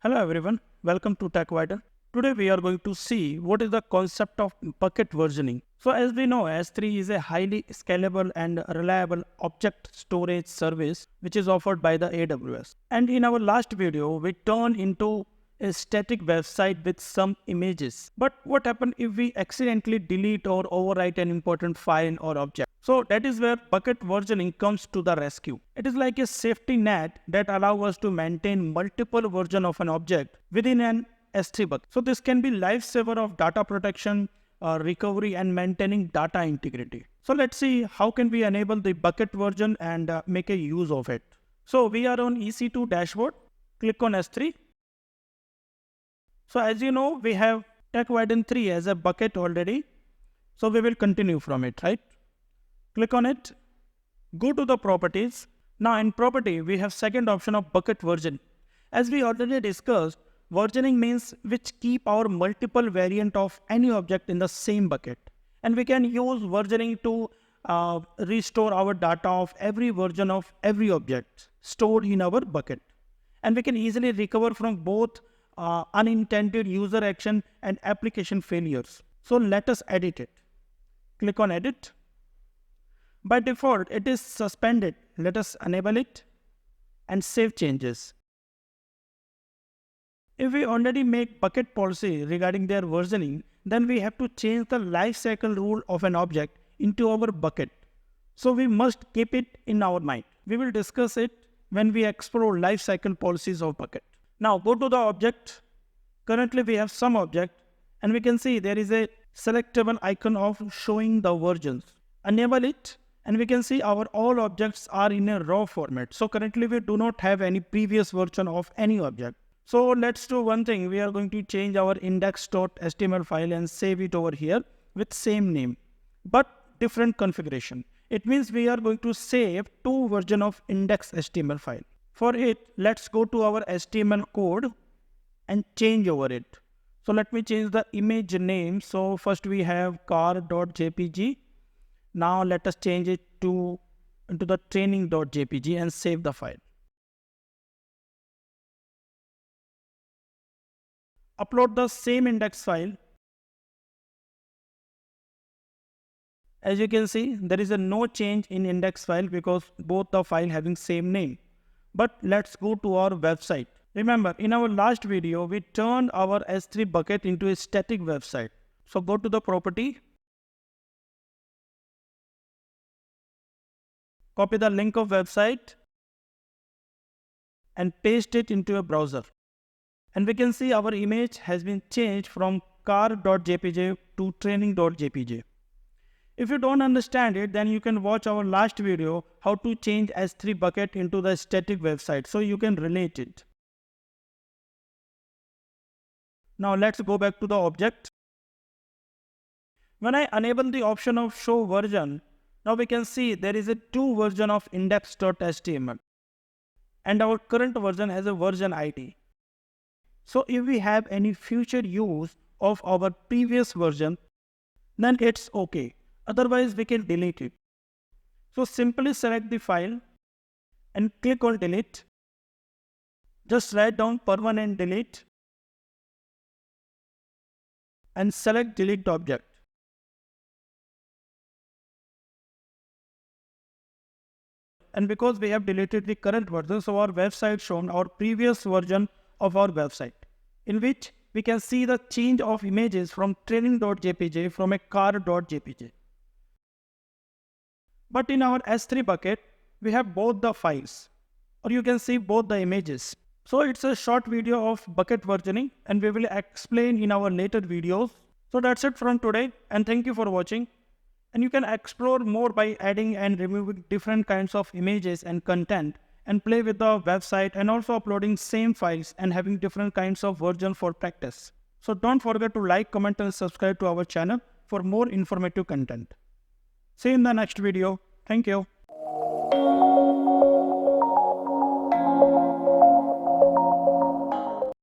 Hello everyone, welcome to Techwiden. Today we are going to see what is the concept of bucket versioning. So as we know, S3 is a highly scalable and reliable object storage service which is offered by the AWS. And in our last video, we turned into a static website with some images. But what happens if we accidentally delete or overwrite an important file or object? So that is where bucket versioning comes to the rescue. It is like a safety net that allows us to maintain multiple versions of an object within an S3 bucket. So this can be lifesaver of data protection, recovery and maintaining data integrity. So let's see how can we enable the bucket version and make a use of it. So we are on EC2 dashboard, click on S3. So as you know, we have Techwiden 3 as a bucket already. So we will continue from it, right? Click on it, go to the properties. Now in property, we have second option of bucket version. As we already discussed, versioning means which keep our multiple variant of any object in the same bucket. And we can use versioning to restore our data of every version of every object stored in our bucket. And we can easily recover from both unintended user action and application failures. So let us edit it. Click on edit. By default, it is suspended. Let us enable it and save changes. If we already make bucket policy regarding their versioning, then we have to change the lifecycle rule of an object into our bucket. So we must keep it in our mind. We will discuss it when we explore lifecycle policies of bucket. Now go to the object. Currently we have some object and we can see there is a selectable icon of showing the versions. Enable it. And we can see our all objects are in a raw format. So currently we do not have any previous version of any object. So let's do one thing. We are going to change our index.html file and save it over here with same name, but different configuration. It means we are going to save two versions of index.html file. For it, let's go to our HTML code and change over it. So let me change the image name. So first we have car.jpg. Now let us change it into the training.jpg and save the file. Upload the same index file. As you can see, there is no change in index file because both the file having same name. But let's go to our website. Remember, in our last video, we turned our S3 bucket into a static website. So go to the property. Copy the link of website and paste it into a browser. And we can see our image has been changed from car.jpg to training.jpg. If you don't understand it, then you can watch our last video how to change S3 bucket into the static website so you can relate it. Now let's go back to the object. When I enable the option of show version, now we can see there is a two version of index.html and our current version has a version ID. So if we have any future use of our previous version, then it's okay. Otherwise we can delete it. So simply select the file and click on delete. Just write down permanent delete and select delete object. And because we have deleted the current version, so our website shown our previous version of our website, in which we can see the change of images from training.jpg from a car.jpg. But in our S3 bucket, we have both the files, or you can see both the images. So it's a short video of bucket versioning and we will explain in our later videos. So that's it from today and thank you for watching. And you can explore more by adding and removing different kinds of images and content and play with the website and also uploading same files and having different kinds of versions for practice. So don't forget to like, comment and subscribe to our channel for more informative content. See you in the next video. Thank you.